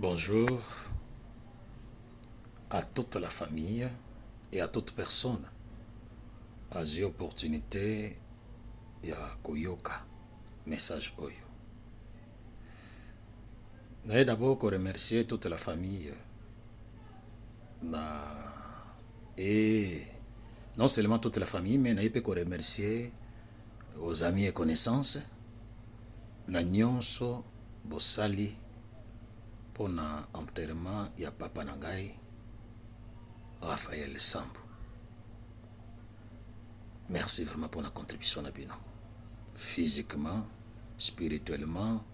Bonjour à toute la famille et à toute personne à cette opportunité ya koyoka message oyo. Mais d'abord remercier toute la famille et non seulement toute la famille mais je peux remercier aux amis et connaissances na nyonso bosali pour l'enterrement ya papa nangai Raphaël Sambou. Merci vraiment pour la contribution na bino. Physiquement, spirituellement,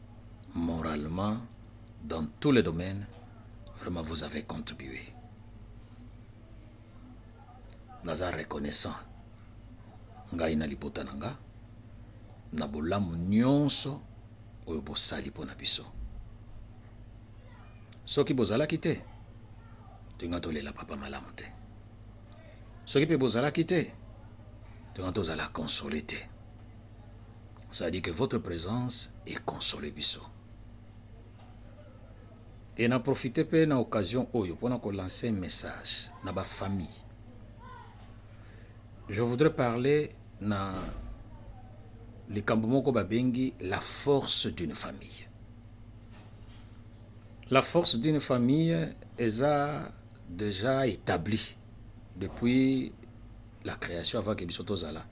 moralement, dans tous les domaines, vraiment vous avez contribué. Naza reconnaissant. Ngai na libota nanga, na bolamu nyonso oyo bosali pona biso. Soki bozalaki te, tinga tolela papa malamu te. Soki pe bozalaki te, tinga tozala consolé te. Ça dit que votre présence est consolée biso. Et n'a profité pe na occasion oyo pour nous lancer un message na ba famille. Je voudrais parler na likambo moko babengi la force d'une famille. La force d'une famille est déjà établie depuis la création avant que biso tozala.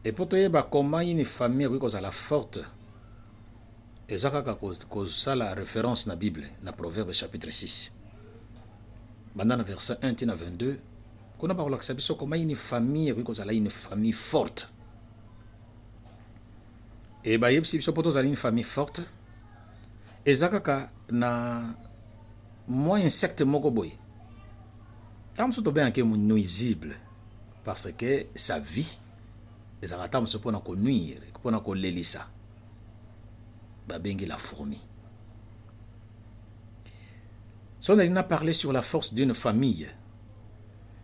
Et pour te dire comment une famille est la forte, et ça c'est la référence dans la Bible, dans Proverbe chapitre 6. Dans le verset 1 à 22, on a parlé de comment une famille est une famille forte. Et si vous avez une famille forte, et ça na moins insecte moko boy. Tant que bien que nuisible parce que sa vie les aratam se pona ko nuire, pona ko lelisa. Ba bengi la fourmi. Si on a parlé sur la force d'une famille,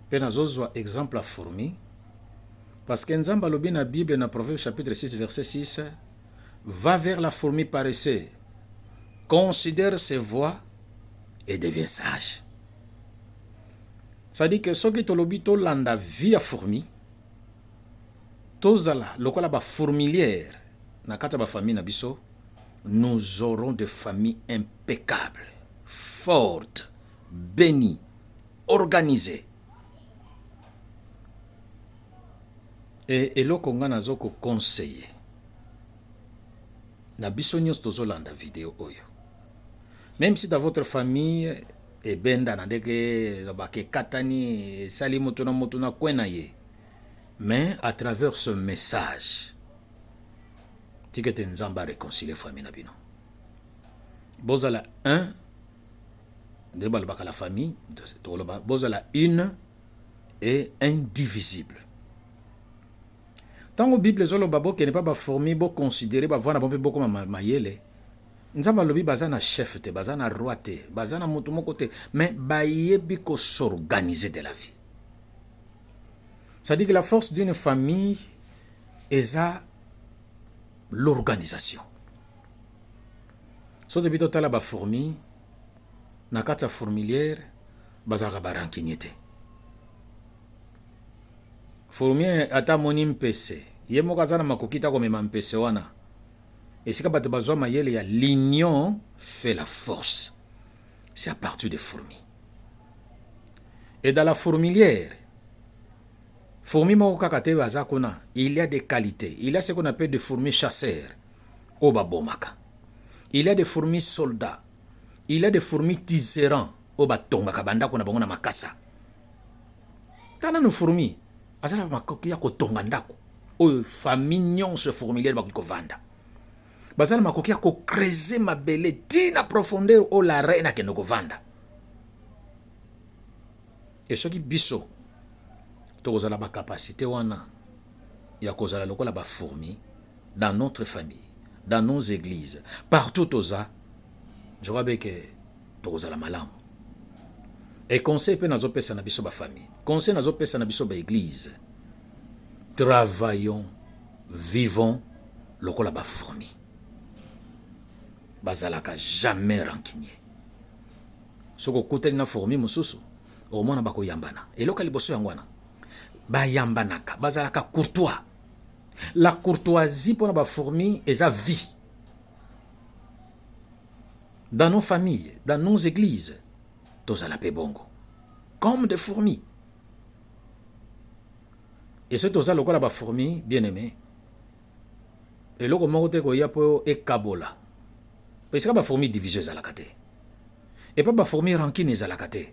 penazozo exemple la fourmi parce que nzamba lobi na Bible na Proverbe chapitre 6 verset 6 va vers la fourmi paresseuse, considère ses voies et devient sage. Ça dit que ce qui te lobi to landa via fourmi tozala lokola ba fourmilière na kata ba famille na biso, nous aurons des familles impeccables, fortes, bénies, organisées. Et eloko nga nazoko conseiller na biso nyos tozolanda vidéo oyo. Même si dans votre famille et benda na ndeke ba ke katani sali motuna kwena ye. Mais à travers ce message, tu que tu nzamba réconcilier famille na bino. Bozala un de balbaka la famille, bozala une et indivisible. Tant que Bible zolo babo qui n'est pas ba fourmi bo considérer ba vana bon beaucoup mayele. Nzamba lobi bazana chef te, bazana roi te, bazana mutu moko te, mais bayebi ko s'organiser de la vie. Ça dit que la force d'une famille est l'organisation. So depuis total ba fourmi na kata fourmilière bazaka ba rancunier. Fourmi ata moni mpese ye moko azana makokita ko mema mpese wana. Et si kabate bazwa mayele ya l'union fait la force. C'est à partir des fourmis. Et dans la fourmilière fourmi moko kakate bazakona, il y a des qualités. Il y a ce qu'on appelle des fourmis chasseurs au babomaka. Il y a des fourmis soldats. Il y a des fourmis tisserands au batonga kabanda kona bangona makasa. Tana no fourmis azala makoki ya kotonga ndako. O famille nyonso fourmilière bakiko vanda. Bazala makoki ya ko creuser mabele tina profondeur o la reine ke noko vanda. Et ce qui biso tozala ba capacité wana ya kozala lokola ba fourmi dans notre famille, dans nos églises, partout toza, je vois bien que tozala malamu. Et conseil pe nazo pesa na biso ba famille, conseil nazo pesa na biso ba église. Travaillons, vivons lokola ba fourmi. bazalaka jamais rancunier. Soko kuteli na fourmi mususu omona bako yambana eloka liboso yangwana ba yambanaka bazalaka courtois. La courtoisie pour ba fourmi et sa vie dans nos familles, dans nos églises, tozala pe bongo comme des fourmis. Et ce toza lokola ba fourmi bien aimé eloko moko te ko ya po e kabola parce que ba fourmi diviseuse à la kate et pas ba fourmi rancune à la kate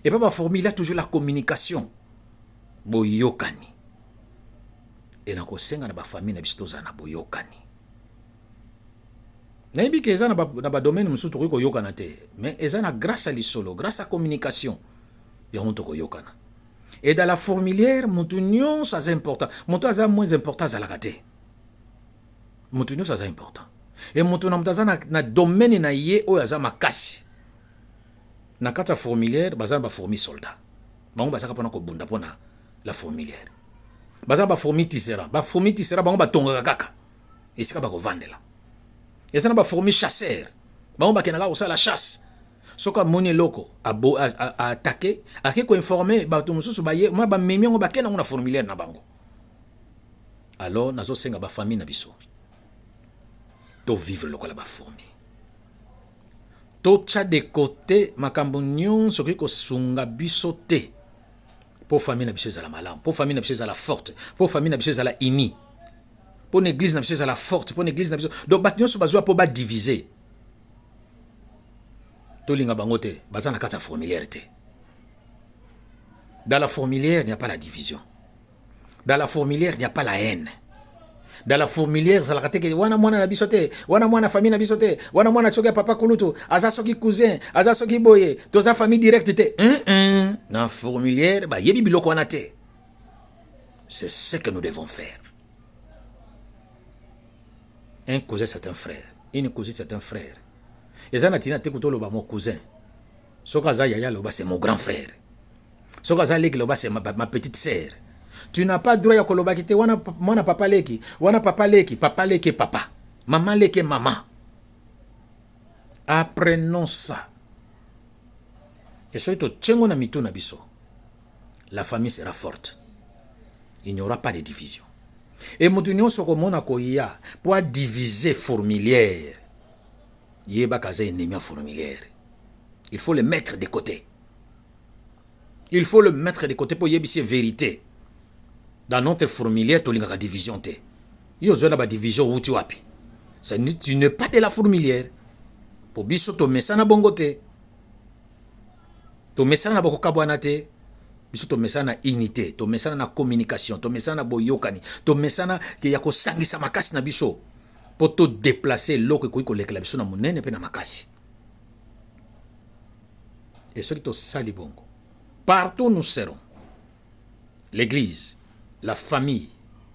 et pas ba fourmi là toujours la communication boyokani et na ko senga na ba famille na biso toza na boyokani na yebi ke eza na ba domaine mususu to ko yokana te mais eza na grâce à l'isolo grâce à communication ya on to ko yokana. Et dans la fourmilière, Moutounion, ça c'est important. Moutounion, ça moins important, ça la gâté. Moutounion, ça c'est important. Et Moutounion, ça na domaine na yé, ou ça ma casse. Na kata fourmilière, bazan ba fourmi soldat. Bango bazaka pona ko bunda pona la fourmilière. Bazan ba fourmi tissera. Ba fourmi tissera, bango ba tonga kaka. Et c'est ka ba ko vandela. Et ça na ba fourmi chasseur. Bango ba kenaka osa la chasse. Soka moni loko a attaquer a ko informer ba to mususu ba ye moi ba memi ngo ba kena ngona formulaire na bango. Alors nazo senga ba famille na biso to vivre loko la ba fourmi to tcha de côté makambo nyonso ko sunga biso te pour famille na biso za la malam pour famille na biso za la forte pour famille na biso za la ini pour l'église na biso za la forte pour l'église na biso donc ba nyonso bazwa po ba diviser. Dans la fourmilière, il n'y a pas la division. Dans la fourmilière, il n'y a pas la haine. Dans la fourmilière, ça la que wana mwana na bisote, wana mwana famille na bisote, wana mwana soki papa kulutu, aza soki cousin, aza soki boye, toza famille directe te. Dans la fourmilière, ba yebi biloko wana te. C'est ce que nous devons faire. Un cousin c'est un frère, une cousine c'est un frère. Et ça n'a pas été mon cousin. Sokaza Yaya Loba, c'est mon grand frère. Sokaza Leki Loba, c'est ma petite sœur. Tu n'as pas droit à Koloba qui te wana papa leki, papa leki papa, maman leki maman. Apprenons ça. Et surtout, tchengo na mitou na biso. La famille sera forte. Il n'y aura pas de division. Et moutounion soko mona koya pour diviser fourmilière. Il faut le mettre de côté. Il faut le mettre de côté pour yébisser vérité. Dans notre fourmilière, tu as une division. Il y a une division où tu as. Tu n'es pas de la fourmilière. Pour biso to mesana bongote. To mesana boko kabwanate. Biso to mesana unité. To mesana na communication. To mesana boyokani. To mesana ki yako sangisa makasi na biso. Pour te déplacer l'eau que les claviers sont monnaie pe na makasi. Et ce qui est salibongo. Partout où nous serons. L'église, la famille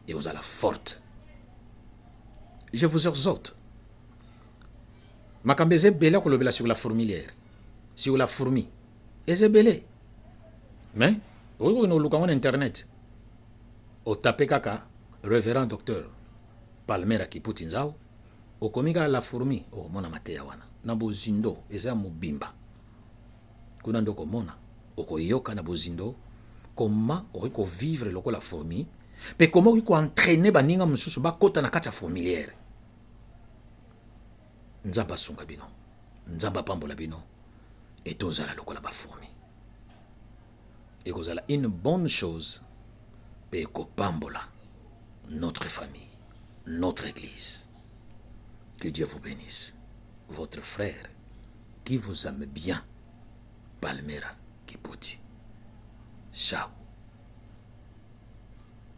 et aux la forte. Je vous exhorte. Makambeze bela ko lobela sur la fourmilière. Sur la fourmi. Et c'est belé. Mais, au nous lukangon internet. Au tapé kaka, révérend docteur Palmera Kiputi Nzao, okomiga la fourmi, o mona mateya wana. Na bozindo, eza mubimba. Kuna ndoko mona, okoyoka na bozindo, comment oriko vivre loko la fourmi, pe comment oriko entraîner baninga mususu ba kota na kati ya fourmilière. Nzamba sunga bino, nzamba pambola bino, et tozala loko la ba fourmi. Et kozala une bonne chose, pe ko pambola notre famille. Notre église. Que Dieu vous bénisse. Votre frère qui vous aime bien, Palmera Kiputi. Ciao.